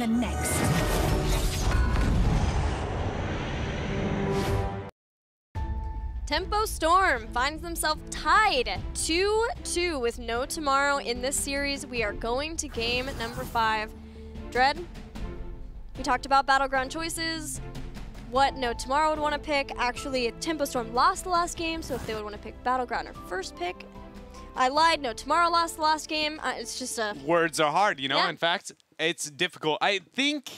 the next. Tempo Storm finds themselves tied 2-2 with no tomorrow in this series. We are going to game number 5. Dread, we talked about Battleground choices, what No Tomorrow would want to pick. Actually, Tempo Storm lost the last game, so if they would want to pick Battleground or first pick. I lied, No Tomorrow lost the last game. It's just a... Words are hard, you know? Yeah. In fact, it's difficult. I think...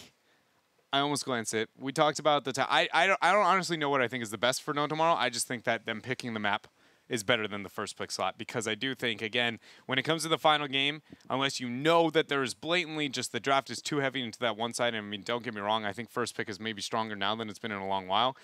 I almost glanced it. We talked about the... I don't honestly know what I think is the best for No Tomorrow. I just think that them picking the map is better than the first pick slot, because I do think, again, when it comes to the final game, unless you know that there is blatantly just the draft is too heavy into that one side, and I mean, don't get me wrong, I think first pick is maybe stronger now than it's been in a long while,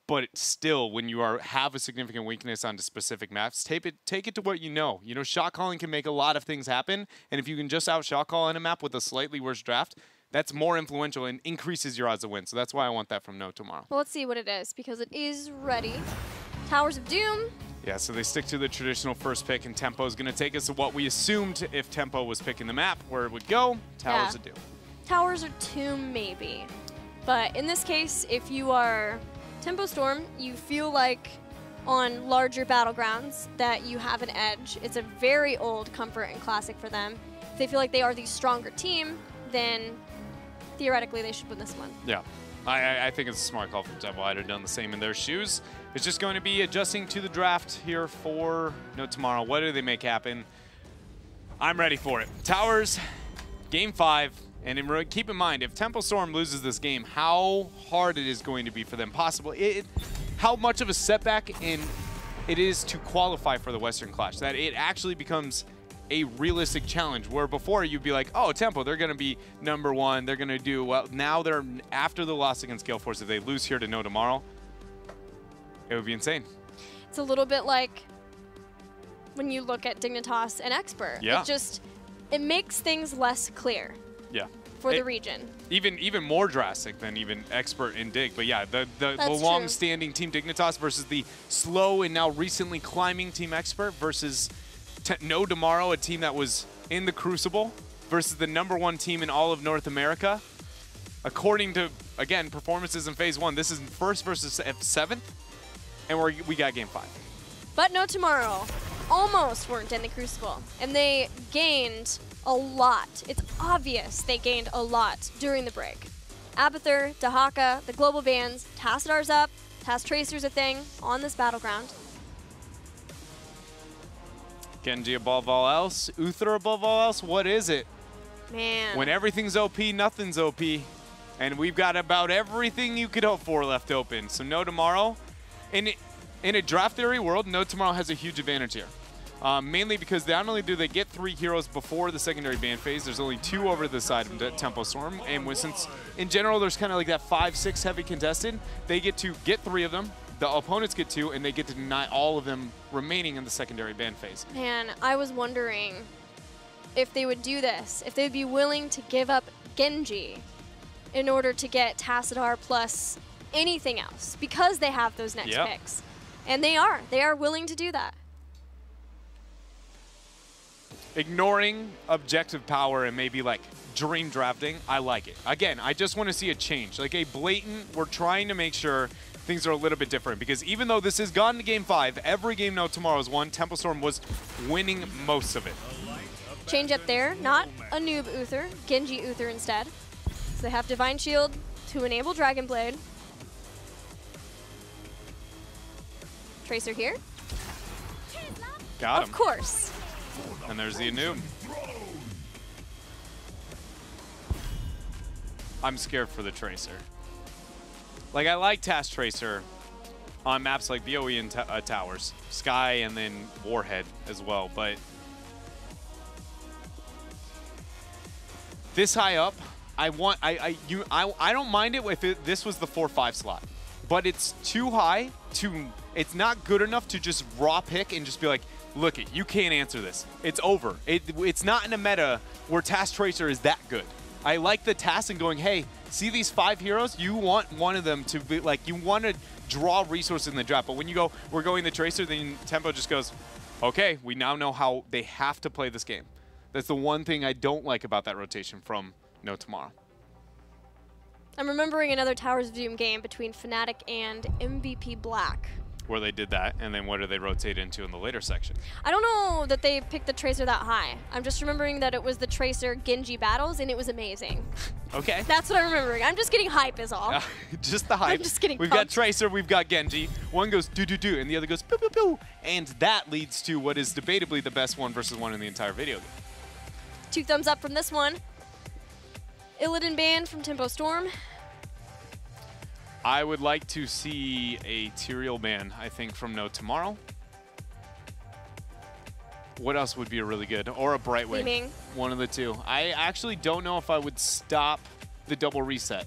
but still, when you have a significant weakness on specific maps, take it to what you know. You know, shot calling can make a lot of things happen, and if you can just out shot call on a map with a slightly worse draft, that's more influential and increases your odds of win. So that's why I want that from No Tomorrow. Well, let's see what it is, because it is ready. Towers of Doom. Yeah, so they stick to the traditional first pick, and Tempo is going to take us to what we assumed if Tempo was picking the map, where it would go, Towers of Doom. Towers of Doom, maybe. But in this case, if you are Tempo Storm, you feel like on larger battlegrounds that you have an edge. It's a very old comfort and classic for them. If they feel like they are the stronger team, then theoretically they should win this one. Yeah, I think it's a smart call from Tempo. I'd have done the same in their shoes. It's just going to be adjusting to the draft here for No Tomorrow. What do they make happen? I'm ready for it. Towers, game 5. And keep in mind, if Tempo Storm loses this game, how hard it is going to be for them. How much of a setback it is to qualify for the Western Clash. That it actually becomes a realistic challenge, where before you'd be like, oh, Tempo, they're going to be #1. They're going to do well. Now they're, after the loss against Gale Force, if they lose here to No Tomorrow, it would be insane. It's a little bit like when you look at Dignitas and Expert. Yeah. It makes things less clear. Yeah. For the region. Even more drastic than even Expert and Dig. But yeah, the long-standing Team Dignitas versus the slow and now recently climbing Team Expert versus No Tomorrow, a team that was in the Crucible, versus the #1 team in all of North America. According to, again, performances in Phase 1, this is first versus 7th, and we got Game 5. But No Tomorrow almost weren't in the Crucible, and they gained a lot. It's obvious they gained a lot during the break. Abathur, Dahaka, the global bans, Tassadar's up, Task Tracer's a thing on this battleground. Genji above all else, Uther above all else, what is it? Man. When everything's OP, nothing's OP. And we've got about everything you could hope for left open. So No Tomorrow, in a draft theory world, No Tomorrow has a huge advantage here. Mainly because not only do they get 3 heroes before the secondary ban phase, there's only 2 over the side of Tempo Storm. And since, in general, there's kind of like that 5-6 heavy contested, they get to get 3 of them. The opponents get 2, and they get to deny all of them remaining in the secondary ban phase. Man, I was wondering if they would do this, if they'd be willing to give up Genji in order to get Tassadar plus anything else, because they have those next picks. And they are willing to do that. Ignoring objective power and maybe like dream drafting, I like it. Again, I just want to see a change, like a blatant, we're trying to make sure things are a little bit different, because even though this has gone to Game 5, every game No Tomorrow is won, Tempo Storm was winning most of it. Change up there, not a noob Uther, Genji Uther instead. So they have Divine Shield to enable Dragon Blade. Tracer here. Got him. Of course. And there's the noob. I'm scared for the Tracer. Like, I like Task Tracer on maps like BOE and Towers, Sky, and then Warhead as well, but this high up, I don't mind it if this was the 4-5 slot, but it's too high it's not good enough to just raw pick and just be like, look it, you can't answer this. It's over. It's not in a meta where Task Tracer is that good. I like the task and going, hey, see these 5 heroes? You want one of them to be like, you want to draw resources in the draft. But when you go, we're going the Tracer, then Tempo just goes, okay, we now know how they have to play this game. That's the one thing I don't like about that rotation from No Tomorrow. I'm remembering another Towers of Doom game between Fnatic and MVP Black. Where they did that, and then what do they rotate into in the later section? I don't know that they picked the Tracer that high. I'm just remembering that it was the Tracer Genji battles, and it was amazing. Okay. That's what I'm remembering. I'm just getting hype is all. Just the hype. I'm just getting We've pumped. got Tracer, we've got Genji. One goes do-do-do, and the other goes pew-pew-pew. And that leads to what is debatably the best 1v1 in the entire video game. 2 thumbs up from this one. Illidan banned from Tempo Storm. I would like to see a Tyrael ban, I think, from No Tomorrow. What else would be a really good? Or a Brightwing. Gleaming. One of the two. I actually don't know if I would stop the double reset.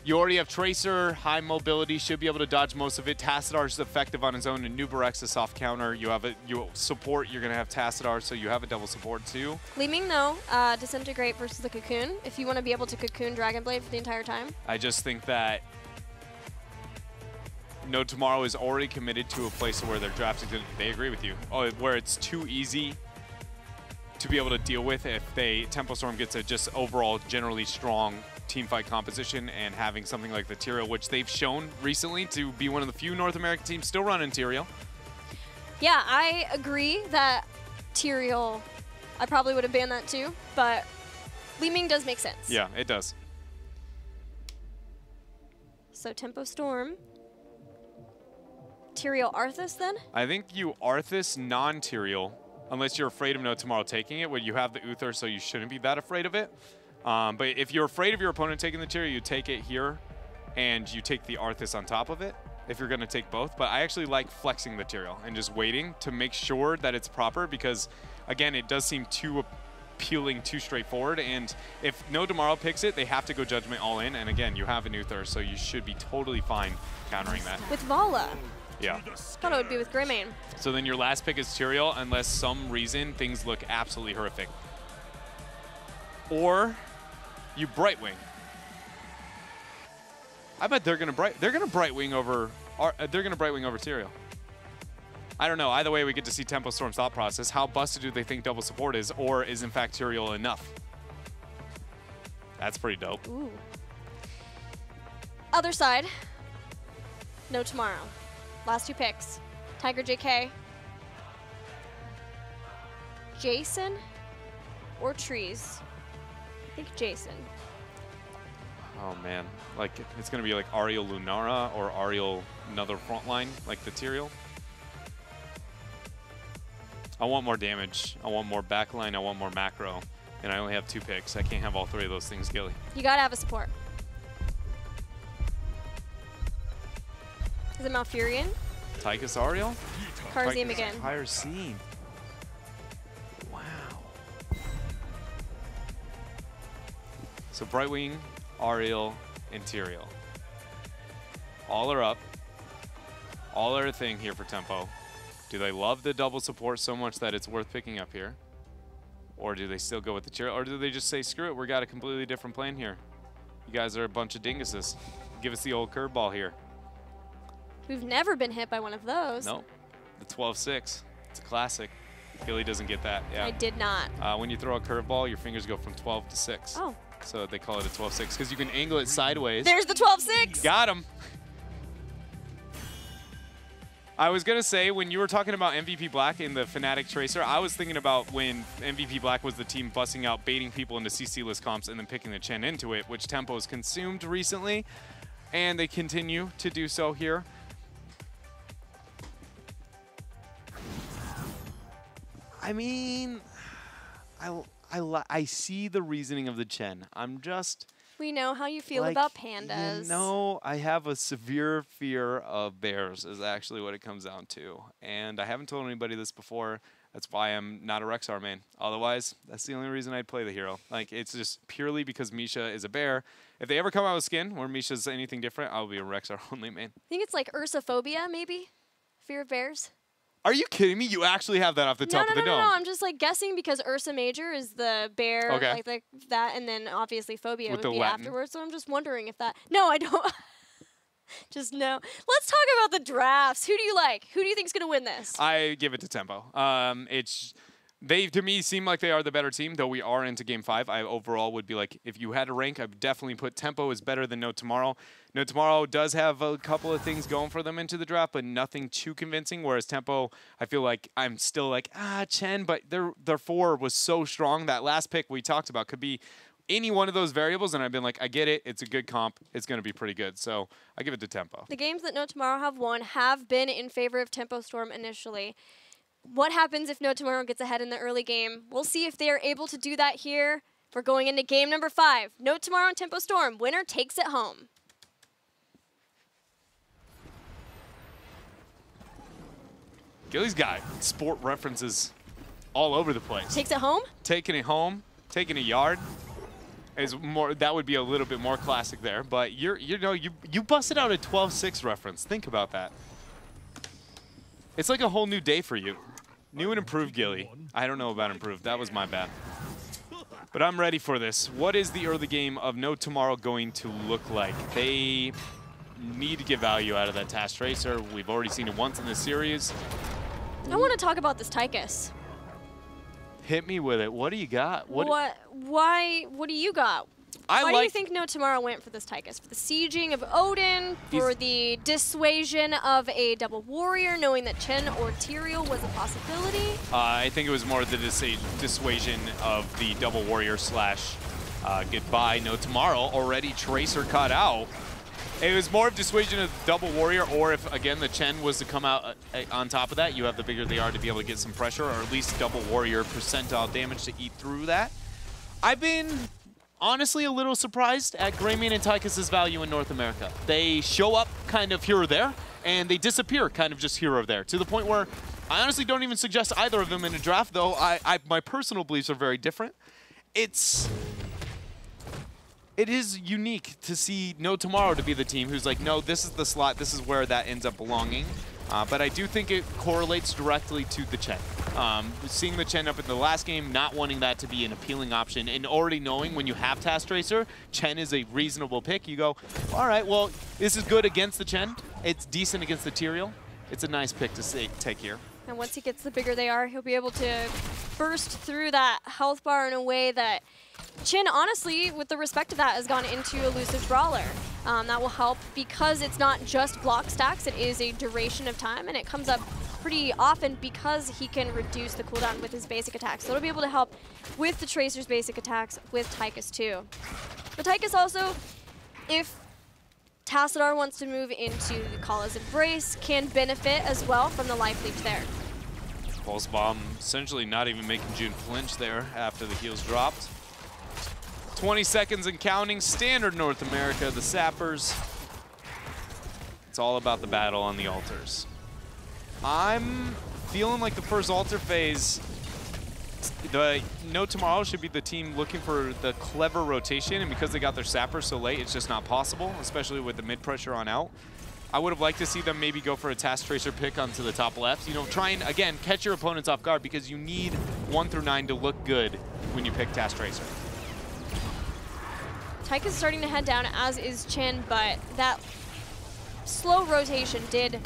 You already have Tracer, high mobility, should be able to dodge most of it. Tassadar is effective on his own, and Nubarek's a soft counter. You have support, you're going to have Tassadar, so you have a double support too. Gleaming, no. Disintegrate versus the Cocoon. If you want to be able to Cocoon Dragon Blade for the entire time. I just think that No Tomorrow is already committed to a place where they're drafting. They agree with you. Oh, where it's too easy to be able to deal with if Tempo Storm gets a just overall generally strong teamfight composition, and having something like the Tyrael, which they've shown recently to be one of the few North American teams still running Tyrael. Yeah, I agree that Tyrael, I probably would have banned that too, but Gleaming does make sense. Yeah, it does. So Tempo Storm. Tyrael Arthas then? I think you Arthas non-Tyrael, unless you're afraid of No Tomorrow taking it, where you have the Uther, so you shouldn't be that afraid of it. But if you're afraid of your opponent taking the Tyrael, you take it here, and you take the Arthas on top of it, if you're going to take both. But I actually like flexing the Tyrael and just waiting to make sure that it's proper, because, again, it does seem too appealing, too straightforward. And if No Tomorrow picks it, they have to go Judgment all in. And, again, you have an Uther, so you should be totally fine countering that. With Vala. Yeah. Thought it would be with Greymane. So then your last pick is Tyrael, unless some reason things look absolutely horrific. Or you Brightwing. I bet they're gonna Brightwing over Tyrael. I don't know. Either way, we get to see Tempo Storm's thought process. How busted do they think double support is, or is in fact Tyrael enough? That's pretty dope. Ooh. Other side. No Tomorrow. Last 2 picks. Tiger JK. Jason or Trees? I think Jason. Oh man, like it's gonna be like Ariel Lunara or Ariel another frontline like the Tyrael. I want more damage. I want more backline. I want more macro, and I only have 2 picks. I can't have all 3 of those things, Gilly. You gotta have a support. Is it Malfurion? Tychus Ariel? Carzim again. Higher scene. Wow. So Brightwing, Ariel, and Tyrael. All are up. All are a thing here for Tempo. Do they love the double support so much that it's worth picking up here? Or do they still go with the Tyrael? Or do they just say, screw it, we got a completely different plan here? You guys are a bunch of dinguses. Give us the old curveball here. We've never been hit by one of those. Nope. The 12-6. It's a classic. Gilly doesn't get that. Yeah. I did not. When you throw a curveball, your fingers go from 12 to 6. Oh. So they call it a 12-6 because you can angle it sideways. There's the 12-6. Got him. I was going to say, when you were talking about MVP Black in the Fnatic Tracer, I was thinking about when MVP Black was the team busting out, baiting people into CC-less comps and then picking the Chen into it, which Tempo has consumed recently, and they continue to do so here. I mean, I see the reasoning of the Chen. I'm just... We know how you feel like, about pandas. You know, I have a severe fear of bears is actually what it comes down to. And I haven't told anybody this before. That's why I'm not a Rexar main. Otherwise, that's the only reason I'd play the hero. Like, it's just purely because Misha is a bear. If they ever come out with skin where Misha's anything different, I'll be a Rexar only main. I think it's like Ursophobia, maybe? Fear of bears? Are you kidding me? You actually have that off the top of the dome. No, I'm just like guessing because Ursa Major is the bear, okay. like that, and then obviously Phobia with would be Latin. afterwards. So I'm just wondering if that. No, I don't. Just no. Let's talk about the drafts. Who do you like? Who do you think's gonna win this? I give it to Tempo. It's They, to me, seem like they are the better team, though we are into Game 5. I overall would be like, if you had to rank, I would definitely put Tempo is better than No Tomorrow. No Tomorrow does have a couple of things going for them into the draft, but nothing too convincing, whereas Tempo, I feel like I'm still like, Chen, but their 4 was so strong. That last pick we talked about could be any one of those variables, and I've been like, I get it. It's a good comp. It's going to be pretty good. So I give it to Tempo. The games that No Tomorrow have won have been in favor of Tempo Storm initially. What happens if No Tomorrow gets ahead in the early game? We'll see if they are able to do that here. We're going into game number 5. No Tomorrow and Tempo Storm. Winner takes it home. Gilly's got sport references all over the place. Takes it home? Taking it home, taking a yard is more. That would be a little bit more classic there. But you busted out a 12-6 reference. Think about that. It's like a whole new day for you. New and improved Gilly. I don't know about improved. That was my bad. But I'm ready for this. What is the early game of No Tomorrow going to look like? They need to get value out of that Task Tracer. We've already seen it once in this series. I want to talk about this Tychus. Hit me with it. What do you got? What do you got? Why do you think No Tomorrow went for this Tychus? For the sieging of Odin, for the dissuasion of a double warrior, knowing that Chen or Tyrael was a possibility? I think it was more the dissuasion of the double warrior slash goodbye No Tomorrow. Already Tracer cut out. It was more of dissuasion of double warrior, or if, again, the Chen was to come out on top of that, you have the bigger they are to be able to get some pressure, or at least double warrior percentile damage to eat through that. I've been honestly a little surprised at Greymane and Tychus' value in North America. They show up kind of here or there, and they disappear kind of just here or there, to the point where I honestly don't even suggest either of them in a draft, though my personal beliefs are very different. It is unique to see No Tomorrow to be the team who's like, no, this is the slot, this is where that ends up belonging. But I do think it correlates directly to the Chen. Seeing the Chen up in the last game, not wanting that to be an appealing option, and already knowing when you have Task Tracer, Chen is a reasonable pick. You go, all right, well, this is good against the Chen. It's decent against the Tyrael. It's a nice pick to take here. And once he gets the bigger they are, he'll be able to burst through that health bar in a way that Chin, honestly, with the respect of that, has gone into Elusive Brawler. That will help because it's not just block stacks, it is a duration of time, and it comes up pretty often because he can reduce the cooldown with his basic attacks. So it'll be able to help with the Tracer's basic attacks with Tychus too. But Tychus also, if Tassadar wants to move into Kala's Embrace, can benefit as well from the life leech there. Pulse Bomb essentially not even making June flinch there after the heals dropped. 20 seconds and counting, standard North America, the Sappers. It's all about the battle on the altars. I'm feeling like the first altar phase, the No Tomorrow should be the team looking for the clever rotation, and because they got their Sappers so late, it's just not possible, especially with the mid pressure on out. I would have liked to see them maybe go for a Task Tracer pick onto the top left. You know, try and, again, catch your opponents off guard because you need 1 through 9 to look good when you pick Task Tracer. Tychus is starting to head down, as is Chin, but that slow rotation did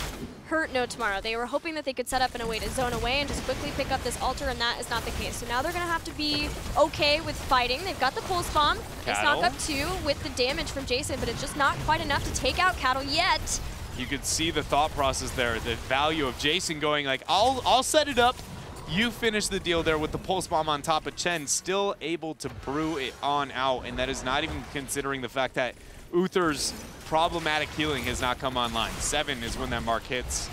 hurt No Tomorrow. They were hoping that they could set up in a way to zone away and just quickly pick up this altar, and that is not the case. So now they're going to have to be okay with fighting. They've got the Pulse Bomb. It's knock up 2 with the damage from Jason, but it's just not quite enough to take out Cattle yet. You could see the thought process there, the value of Jason going like, I'll set it up. You finish the deal there with the Pulse Bomb on top of Chen, still able to brew it on out, and that is not even considering the fact that Uther's problematic healing has not come online. 7 is when that mark hits.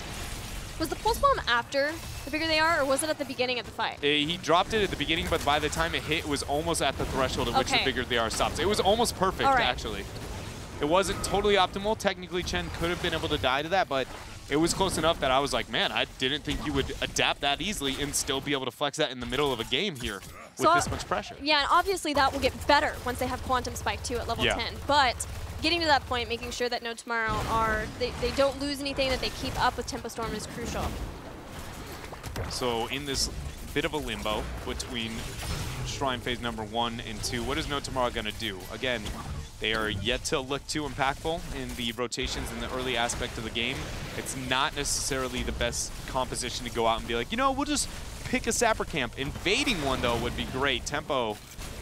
Was the Pulse Bomb after the bigger they are, or was it at the beginning of the fight? He dropped it at the beginning, but by the time it hit, it was almost at the threshold at which the bigger they are stops. It was almost perfect, actually. It wasn't totally optimal. Technically, Chen could have been able to die to that, but it was close enough that I was like, man, I didn't think you would adapt that easily and still be able to flex that in the middle of a game here with this much pressure. Yeah, and obviously that will get better once they have Quantum Spike too at level 10. But getting to that point, making sure that No Tomorrow they don't lose anything, that they keep up with Tempo Storm is crucial. So in this bit of a limbo between Shrine Phase number 1 and 2, what is No Tomorrow going to do? Again, they are yet to look too impactful in the rotations in the early aspect of the game. It's not necessarily the best composition to go out and be like, you know, we'll just pick a sapper camp. Invading one, though, would be great. Tempo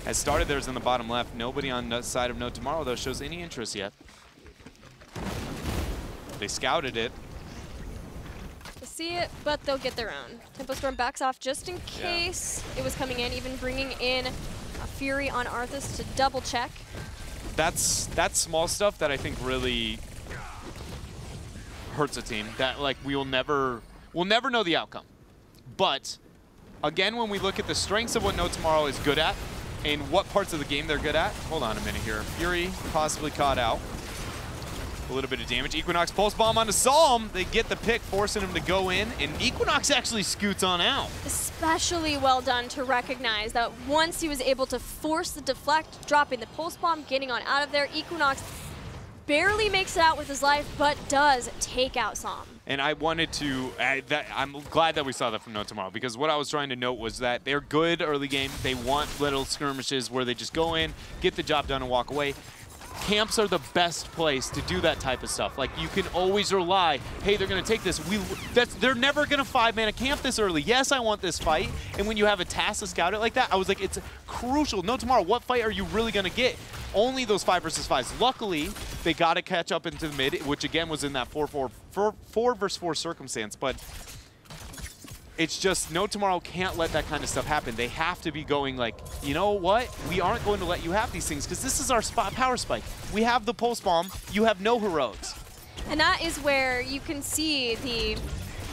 has started theirs in the bottom left. Nobody on the side of No Tomorrow, though, shows any interest yet. They scouted it. They see it, but they'll get their own. Tempo Storm backs off just in case it was coming in, even bringing in a Fury on Arthas to double check. That's small stuff that I think really hurts a team. That, like, we'll never know the outcome. But again, when we look at the strengths of what No Tomorrow is good at and what parts of the game they're good at, hold on a minute here. Fury possibly caught out. A little bit of damage. Equinox pulse bomb onto Psalm. They get the pick, forcing him to go in, and Equinox actually scoots on out. Especially well done to recognize that once he was able to force the deflect, dropping the pulse bomb, getting on out of there, Equinox barely makes it out with his life, but does take out Psalm. And I wanted to, I'm glad that we saw that from No Tomorrow, because what I was trying to note was that they're good early game. They want little skirmishes where they just go in, get the job done, and walk away. Camps are the best place to do that type of stuff. Like, you can always rely, hey, they're going to take this. They're never going to 5-man a camp this early. Yes, I want this fight. And when you have a task to scout it like that, I was like, it's crucial. No Tomorrow, what fight are you really going to get? Only those 5 versus 5s. Luckily, they got to catch up into the mid, which again was in that 4 versus 4 circumstance. But it's just No Tomorrow can't let that kind of stuff happen. They have to be going like, you know what? We aren't going to let you have these things because this is our spot power spike. We have the pulse bomb. You have no heroics. And that is where you can see the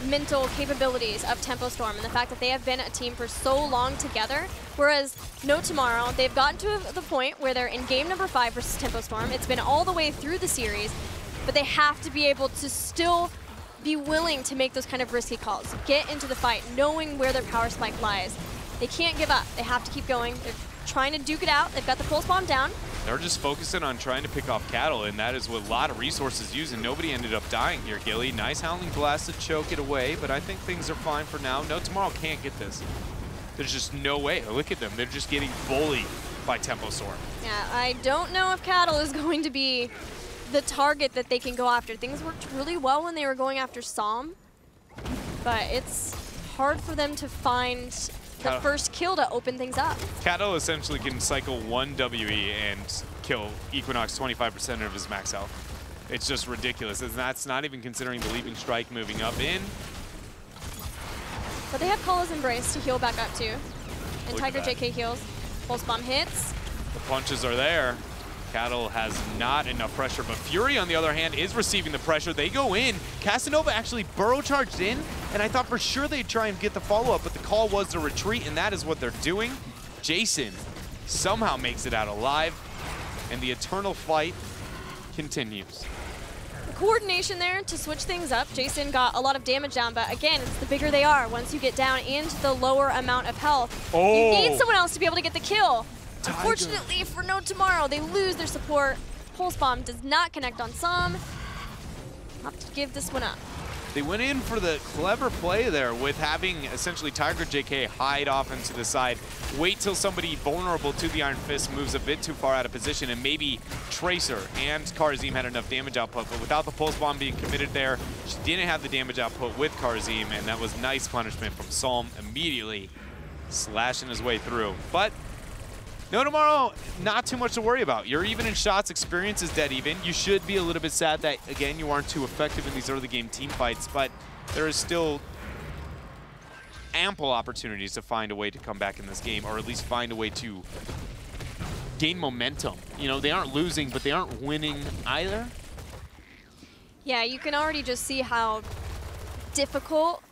mental capabilities of Tempo Storm and the fact that they have been a team for so long together. Whereas No Tomorrow, they've gotten to the point where they're in game number 5 versus Tempo Storm. It's been all the way through the series, but they have to be able to still be willing to make those kind of risky calls, get into the fight, knowing where their power spike lies. They can't give up. They have to keep going. They're trying to duke it out. They've got the pulse bomb down. They're just focusing on trying to pick off Cattle, and that is what a lot of resources use, and nobody ended up dying here, Gilly. Nice Howling Blast to choke it away, but I think things are fine for now. No Tomorrow can't get this. There's just no way. Look at them. They're just getting bullied by Tempo Storm. Yeah, I don't know if Cattle is going to be the target that they can go after. Things worked really well when they were going after Psalm, but it's hard for them to find the first kill to open things up. Cattle essentially can cycle 1 WE and kill Equinox 25% of his max health. It's just ridiculous, and that's not even considering the Leaping Strike moving up in. But they have Kala's Embrace to heal back up too, and Tiger JK heals. Pulse bomb hits. The punches are there. Cattle has not enough pressure, but Fury, on the other hand, is receiving the pressure. They go in. Casanova actually burrow charged in, and I thought for sure they'd try and get the follow-up, but the call was to retreat, and that is what they're doing. Jason somehow makes it out alive, and the eternal fight continues. The coordination there to switch things up. Jason got a lot of damage down, but again, it's the bigger they are. Once you get down into the lower amount of health, you need someone else to be able to get the kill. Unfortunately for No Tomorrow, they lose their support. Pulse Bomb does not connect on some. Have to give this one up. They went in for the clever play there with having essentially Tiger JK hide off into the side, wait till somebody vulnerable to the Iron Fist moves a bit too far out of position, and maybe Tracer and Karazim had enough damage output, but without the Pulse Bomb being committed there, she didn't have the damage output with Karazim, and that was nice punishment from Psalm, immediately slashing his way through. But No Tomorrow, not too much to worry about. You're even in shots, experience is dead even. You should be a little bit sad that, again, you aren't too effective in these early game team fights, but there is still ample opportunities to find a way to come back in this game, or at least find a way to gain momentum. You know, they aren't losing, but they aren't winning either. Yeah, you can already just see how difficult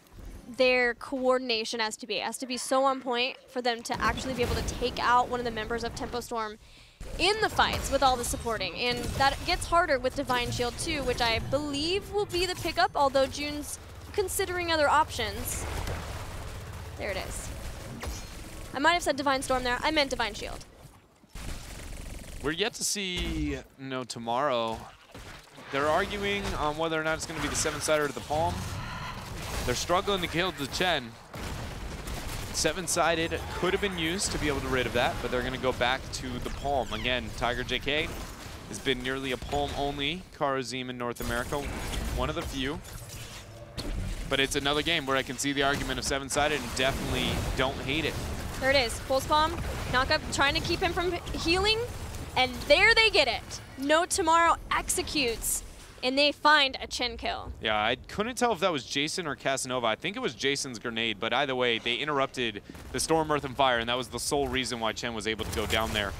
their coordination has to be. It has to be so on point for them to actually be able to take out one of the members of Tempo Storm in the fights with all the supporting. And that gets harder with Divine Shield too, which I believe will be the pickup, although June's considering other options. There it is. I might have said Divine Storm there. I meant Divine Shield. We're yet to see No Tomorrow. They're arguing on whether or not it's going to be the 7-sider or the Palm. They're struggling to kill the Chen. 7-sided could have been used to be able to rid of that, but they're going to go back to the Palm. Again, Tiger JK has been nearly a Palm-only Karazim in North America, one of the few. But it's another game where I can see the argument of 7-sided and definitely don't hate it. There it is. Pulse Bomb. Knockup trying to keep him from healing. And there they get it. No Tomorrow executes. And they find a Chen kill. Yeah, I couldn't tell if that was Jason or Casanova. I think it was Jason's grenade, but either way, they interrupted the Storm, Earth, and Fire, and that was the sole reason why Chen was able to go down there.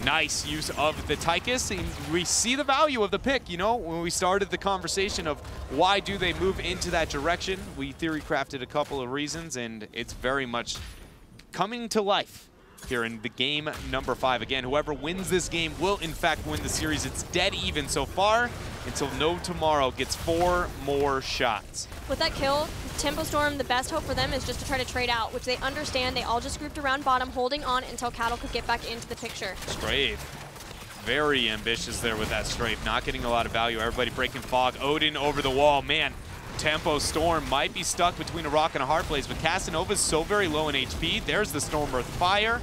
Nice use of the Tychus, and we see the value of the pick, you know, when we started the conversation of why do they move into that direction. We theory crafted a couple of reasons, and it's very much coming to life here in the game number 5. Again, whoever wins this game will in fact win the series. It's dead even so far until No Tomorrow gets 4 more shots. With that kill, Tempo Storm, the best hope for them is just to try to trade out, which they understand. They all just grouped around bottom, holding on until Cattle could get back into the picture. Strafe. Very ambitious there with that Strafe. Not getting a lot of value. Everybody breaking fog. Odin over the wall. Man, Tempo Storm might be stuck between a rock and a hard place, but Casanova's so very low in HP. There's the Storm, Earth, Fire.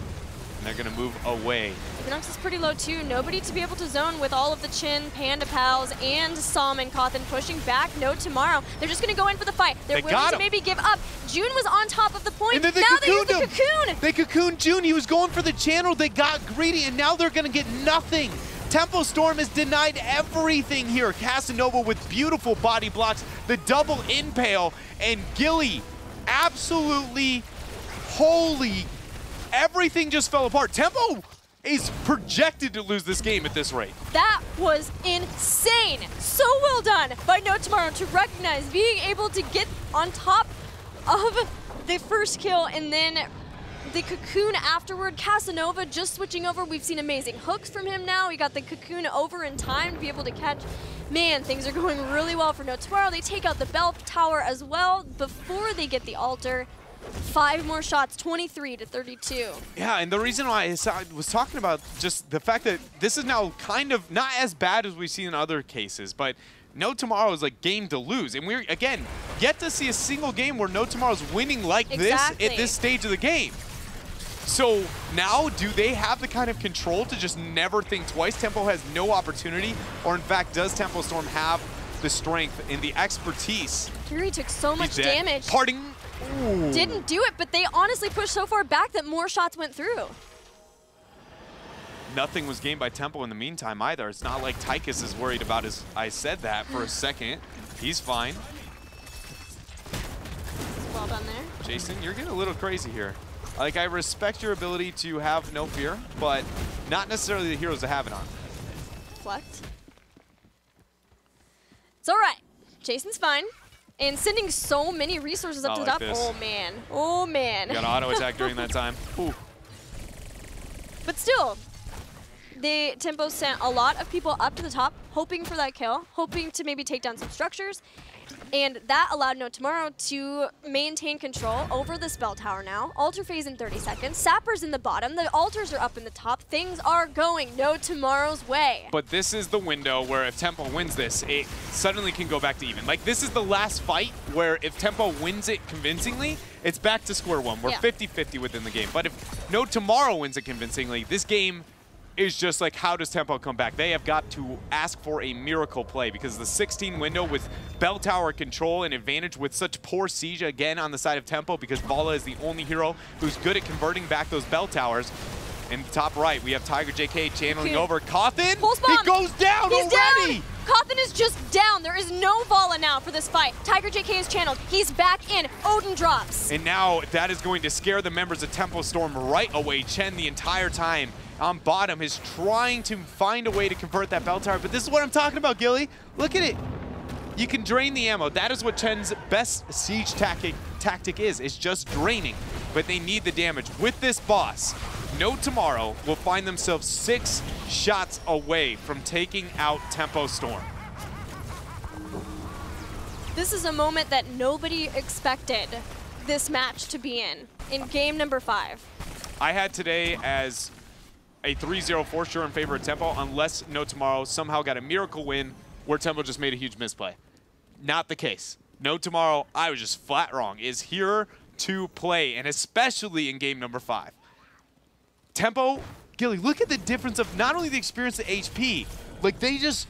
And they're going to move away. Equinox is pretty low too. Nobody to be able to zone with all of the Chin, Panda Pals, and Som and Cawthon pushing back. No Tomorrow. They're just going to go in for the fight. They're willing to maybe give up. June was on top of the point. And then they now they use the cocoon. They cocooned June. He was going for the channel. They got greedy, and now they're going to get nothing. Tempo Storm is denied everything here. Casanova with beautiful body blocks, the double impale, and Gilly absolutely holy. Everything just fell apart. Tempo is projected to lose this game at this rate. That was insane. So well done by No Tomorrow to recognize being able to get on top of the first kill and then the cocoon afterward. Casanova just switching over. We've seen amazing hooks from him now. We got the cocoon over in time to be able to catch. Man, things are going really well for No Tomorrow. They take out the bell tower as well before they get the altar. 5 more shots, 23-32. Yeah, and the reason why I was talking about just the fact that this is now kind of not as bad as we've seen in other cases, but No Tomorrow is like game to lose. And we're, again, yet to see a single game where No Tomorrow's winning like this at this stage of the game. So now, do they have the kind of control to just never think twice? Tempo has no opportunity, or in fact, does Tempo Storm have the strength and the expertise? Fury took so much damage. Parting. Ooh. Didn't do it, but they honestly pushed so far back that more shots went through. Nothing was gained by Tempo in the meantime either. It's not like Tychus is worried about his. I said that for a second. He's fine. Well done there. Jason, you're getting a little crazy here. Like, I respect your ability to have no fear, but not necessarily the heroes to have it on. Deflect. It's all right. Jason's fine. And sending so many resources up to the top. This. Oh, man. Oh, man. You got auto attack during that time. Ooh. But still, the Tempo sent a lot of people up to the top, hoping for that kill, hoping to maybe take down some structures. And that allowed No Tomorrow to maintain control over the spell tower now. Altar phase in 30 seconds. Sapper's in the bottom. The altars are up in the top. Things are going No Tomorrow's way. But this is the window where if Tempo wins this, it suddenly can go back to even. Like, this is the last fight where if Tempo wins it convincingly, it's back to square one. We're 50-50 within the game. But if No Tomorrow wins it convincingly, this game is just like, how does Tempo come back? They have got to ask for a miracle play because the 16 window with bell tower control and advantage with such poor siege again on the side of Tempo because Vala is the only hero who's good at converting back those bell towers. In the top right, we have Tiger JK channeling over. Cawthon, he goes down already! Cawthon is just down. There is no Vala now for this fight. Tiger JK is channeled. He's back in. Odin drops. And now that is going to scare the members of Tempo Storm right away. Chen the entire time on bottom is trying to find a way to convert that bell tower, but this is what I'm talking about, Gilly. Look at it. You can drain the ammo. That is what Chen's best siege tactic is. It's just draining, but they need the damage. With this boss, No Tomorrow will find themselves 6 shots away from taking out Tempo Storm. This is a moment that nobody expected this match to be in game number 5. I had today as a 3-0 for sure in favor of Tempo, unless No Tomorrow somehow got a miracle win where Tempo just made a huge misplay. Not the case. No Tomorrow, I was just flat wrong, is here to play, and especially in game number 5. Tempo, Gilly, look at the difference of not only the experience, the HP, like they just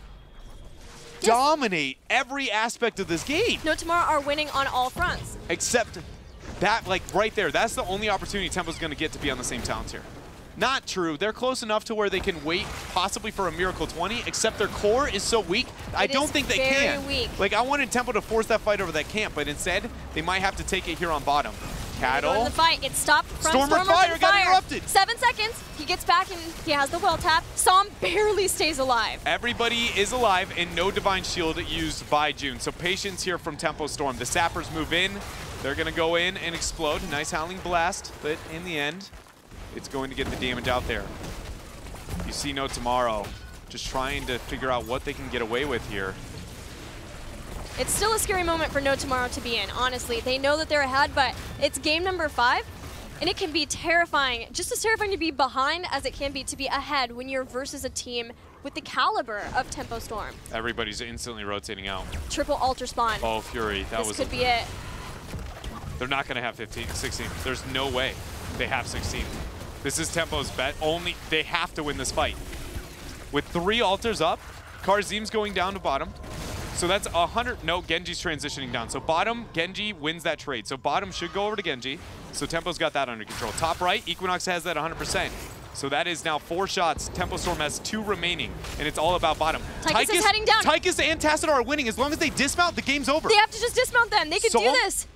dominate every aspect of this game. No Tomorrow are winning on all fronts. Except that, like, right there, that's the only opportunity Tempo's going to get to be on the same talent tier. Not true. They're close enough to where they can wait possibly for a Miracle 20, except their core is so weak, I don't think they can. Weak. Like, I wanted Tempo to force that fight over that camp, but instead, they might have to take it here on bottom. Cattle. The fight. It stopped from Stormer fire got interrupted. 7 seconds. He gets back and he has the well tap. Psalm barely stays alive. Everybody is alive and no Divine Shield used by June. So patience here from Tempo Storm. The Sappers move in. They're going to go in and explode. Nice Howling Blast, but in the end, it's going to get the damage out there. You see No Tomorrow just trying to figure out what they can get away with here. It's still a scary moment for No Tomorrow to be in, honestly. They know that they're ahead, but it's game number 5, and it can be terrifying. Just as terrifying to be behind as it can be to be ahead when you're versus a team with the caliber of Tempo Storm. Everybody's instantly rotating out. Triple altar spawn. Oh, Fury. This could be it. They're not going to have 16. There's no way they have 16. This is Tempo's bet. Only they have to win this fight. With 3 altars up, Karzim's going down to bottom. So that's 100. No, Genji's transitioning down. So bottom, Genji wins that trade. So bottom should go over to Genji. So Tempo's got that under control. Top right, Equinox has that 100%. So that is now 4 shots. Tempo Storm has 2 remaining, and it's all about bottom. Tychus is heading down. Tychus and Tassadar are winning. As long as they dismount, the game's over. They have to just dismount them. They can do this.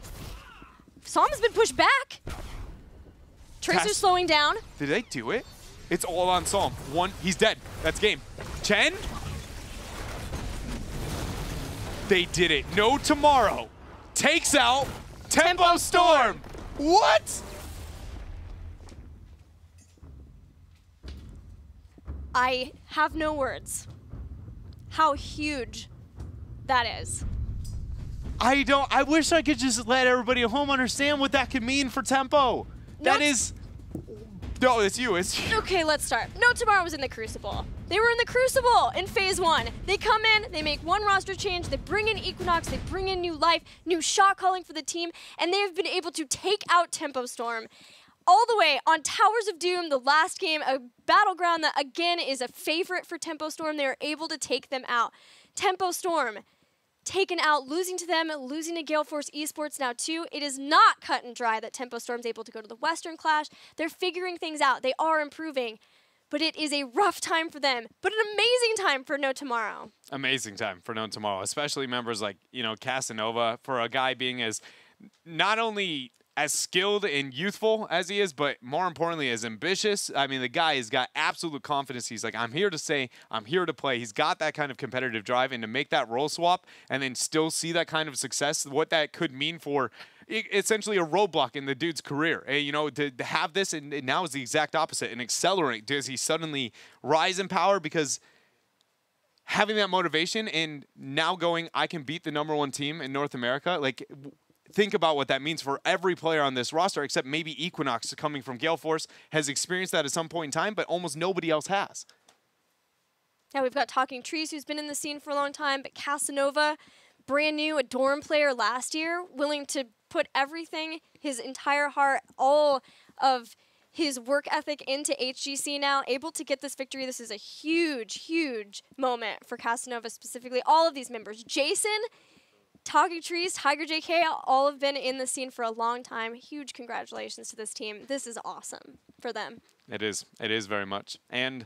Psalm has been pushed back. Tracer's slowing down. Did they do it? It's all on Psalm. 1, he's dead. That's game. Chen? They did it. No Tomorrow takes out Tempo Storm. What? I have no words. How huge that is. I wish I could just let everybody at home understand what that could mean for Tempo. That is, no, it's you. Okay, let's start. No Tomorrow was in the Crucible. They were in the Crucible in phase 1. They come in, they make 1 roster change, they bring in Equinox, they bring in new life, new shot calling for the team, and they have been able to take out Tempo Storm all the way on Towers of Doom, the last game, a battleground that again is a favorite for Tempo Storm. They are able to take them out. Tempo Storm taken out, losing to them, losing to Gale Force Esports now too. It is not cut and dry that Tempo Storm's able to go to the Western Clash. They're figuring things out. They are improving. But it is a rough time for them, but an amazing time for No Tomorrow. Amazing time for No Tomorrow, especially members like, Casanova, for a guy being as not only as skilled and youthful as he is, but more importantly, as ambitious. I mean, the guy has got absolute confidence. He's like, I'm here to say, I'm here to play. He's got that kind of competitive drive, and to make that role swap and then still see that kind of success, what that could mean for essentially a roadblock in the dude's career. To have this, and now is the exact opposite, an accelerant. Does he suddenly rise in power because having that motivation and now going, I can beat the #1 team in North America, like, think about what that means for every player on this roster, except maybe Equinox, coming from Gale Force, has experienced that at some point in time, but almost nobody else has. Now we've got Talking Trees, who's been in the scene for a long time, but Casanova, brand new, a dorm player last year, willing to put everything, his entire heart, all of his work ethic into HGC now, able to get this victory. This is a huge, huge moment for Casanova specifically. All of these members, Jason, Talking Trees, Tiger JK, all have been in the scene for a long time. Huge congratulations to this team. This is awesome for them. It is. It is very much. And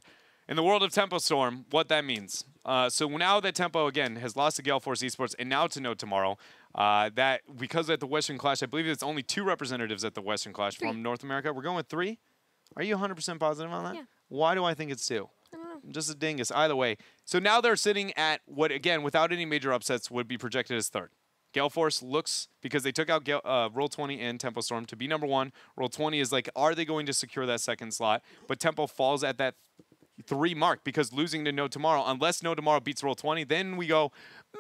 in the world of Tempo Storm, what that means. So now that Tempo, again, has lost to Gale Force Esports and now to No Tomorrow, that because at the Western Clash, I believe it's only 2 representatives at the Western Clash from North America. We're going with 3? Are you 100% positive on that? Yeah. Why do I think it's 2? I don't know. Just a dingus. Either way. So now they're sitting at what, again, without any major upsets, would be projected as 3rd. Gale Force looks, because they took out Roll20 and Tempo Storm to be #1. Roll20 is like, are they going to secure that 2nd slot? But Tempo falls at that 3 mark because losing to No Tomorrow, unless No Tomorrow beats Roll20, then we go,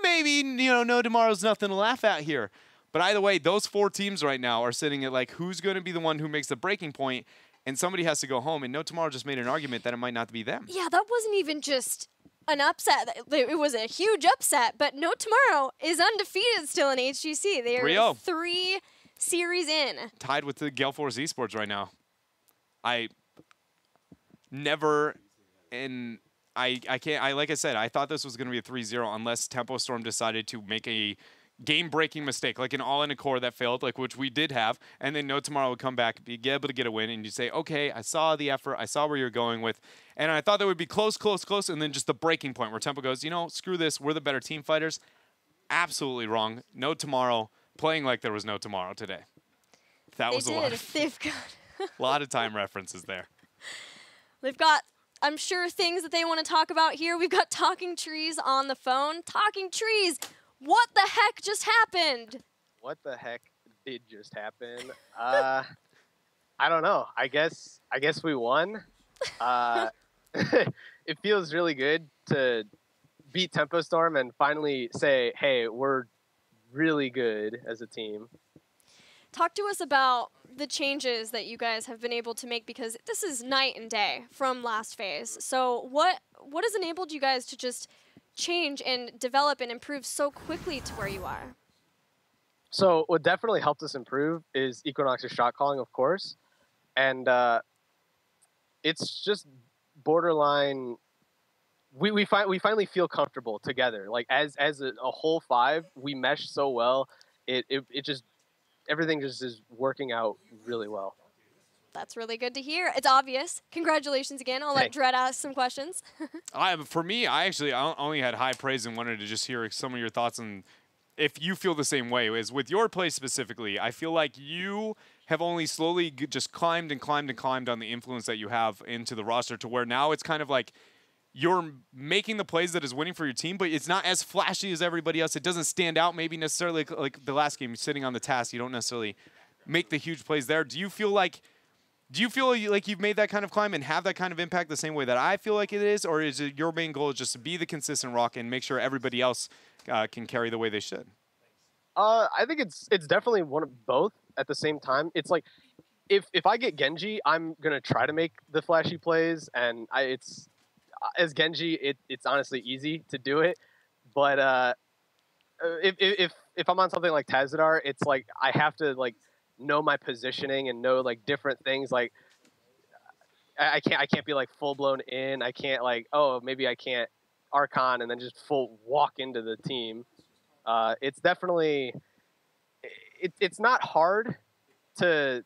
maybe, No Tomorrow's nothing to laugh at here. But either way, those 4 teams right now are sitting at like, who's going to be the one who makes the breaking point? And somebody has to go home. And No Tomorrow just made an argument that it might not be them. Yeah, that wasn't even just an upset. It was a huge upset, but No Tomorrow is undefeated still in HGC. They are 3 series in. Tied with the Gale Force Esports right now. I I can't. Like I said, I thought this was going to be a 3-0 unless Tempo Storm decided to make a game-breaking mistake, like an all-in a core that failed, like which we did have, and then No Tomorrow would come back, be able to get a win, and you say, okay, I saw the effort, I saw where you're going with, and I thought that would be close, and then just the breaking point where Tempo goes, you know, screw this, we're the better team fighters. Absolutely wrong. No Tomorrow, playing like there was no tomorrow today. That was a lot. They've got a lot of time references there. They've got, I'm sure, things that they want to talk about here. We've got Talking Trees on the phone. Talking Trees, what the heck just happened? What the heck did just happen? I don't know. I guess we won. It feels really good to beat Tempo Storm and finally say, hey, we're really good as a team. Talk to us about the changes that you guys have been able to make, because this is night and day from last phase. So what has enabled you guys to just change and develop and improve so quickly to where you are? So what definitely helped us improve is Equinox's shot calling, of course. And it's just borderline. We finally feel comfortable together. Like as a whole five, we mesh so well. It just, everything just is working out really well. That's really good to hear. It's obvious. Congratulations again. I'll let Dredd ask some questions. For me, I only had high praise and wanted to just hear some of your thoughts on if you feel the same way. Is with your play specifically, I feel like you have only slowly just climbed on the influence that you have into the roster to where now it's kind of like you're making the plays that is winning for your team, but it's not as flashy as everybody else. It doesn't stand out maybe necessarily like the last game, sitting on the task. You don't necessarily make the huge plays there. Do you feel like you've made that kind of climb and have that kind of impact the same way that I feel like it is? Or is it your main goal is just to be the consistent rock and make sure everybody else can carry the way they should? I think it's definitely one of both at the same time. It's like if I get Genji, I'm going to try to make the flashy plays, and as Genji, it's honestly easy to do it. But if I'm on something like Tazadar, it's like I have to like know my positioning and know like different things. Like I can't be like full blown in. I can't like, oh, maybe I can't Archon and then just full walk into the team. It's definitely it's not hard to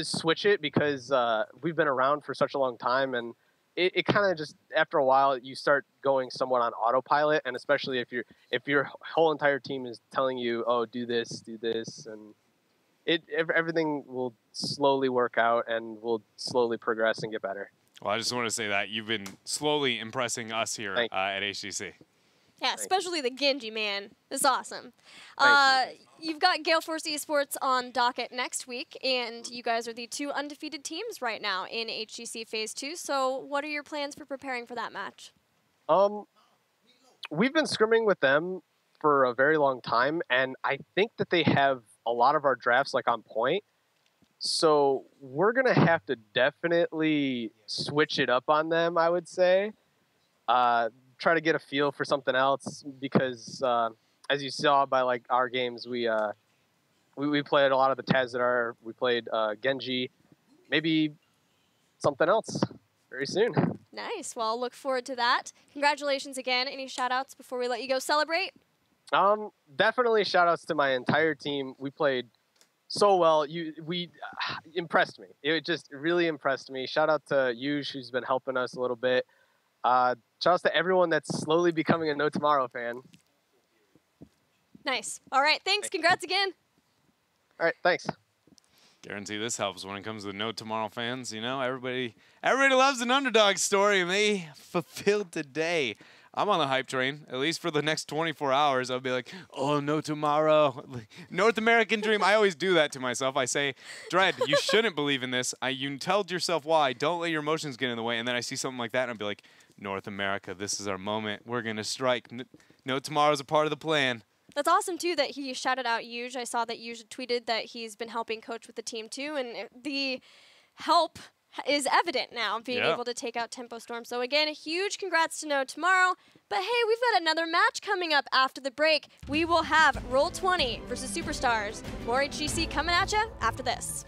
switch it because we've been around for such a long time, and it kind of just after a while you start going somewhat on autopilot, and especially if your whole entire team is telling you, oh, do this, and everything will slowly work out and will slowly progress and get better. Well, I just want to say that you've been slowly impressing us here at HGC. Yeah, especially the Genji, man. It's awesome. You've got Gale Force Esports on docket next week, and you guys are the 2 undefeated teams right now in HGC Phase 2. So what are your plans for preparing for that match? We've been scrimming with them for a very long time, and I think that they have a lot of our drafts like on point. So we're going to have to definitely switch it up on them, I would say. Try to get a feel for something else because, as you saw by like our games, we played a lot of the Tazadar. We played Genji. Maybe something else very soon. Nice. Well, I'll look forward to that. Congratulations again. Any shout-outs before we let you go celebrate? Definitely shout-outs to my entire team. We played so well. We impressed me. It just really impressed me. Shout out to Yuj, who's been helping us a little bit. Shout out to everyone that's slowly becoming a No Tomorrow fan. Nice. All right. Thanks. Congrats again. All right. Thanks. Guarantee this helps when it comes to No Tomorrow fans. You know, everybody loves an underdog story, and they fulfilled today. I'm on the hype train, at least for the next 24 hours. I'll be like, oh, No Tomorrow. North American dream. I always do that to myself. I say, Dredd, you shouldn't believe in this. You told yourself why. Don't let your emotions get in the way. And then I see something like that, and I'll be like, North America, this is our moment. We're going to strike. No Tomorrow's a part of the plan. That's awesome, too, that he shouted out Yuj. I saw that Yuj tweeted that he's been helping coach with the team, too, and the help is evident now, being able to take out Tempo Storm. So, again, a huge congrats to No Tomorrow. But, hey, we've got another match coming up after the break. We will have Roll20 versus Superstars. More HGC coming at you after this.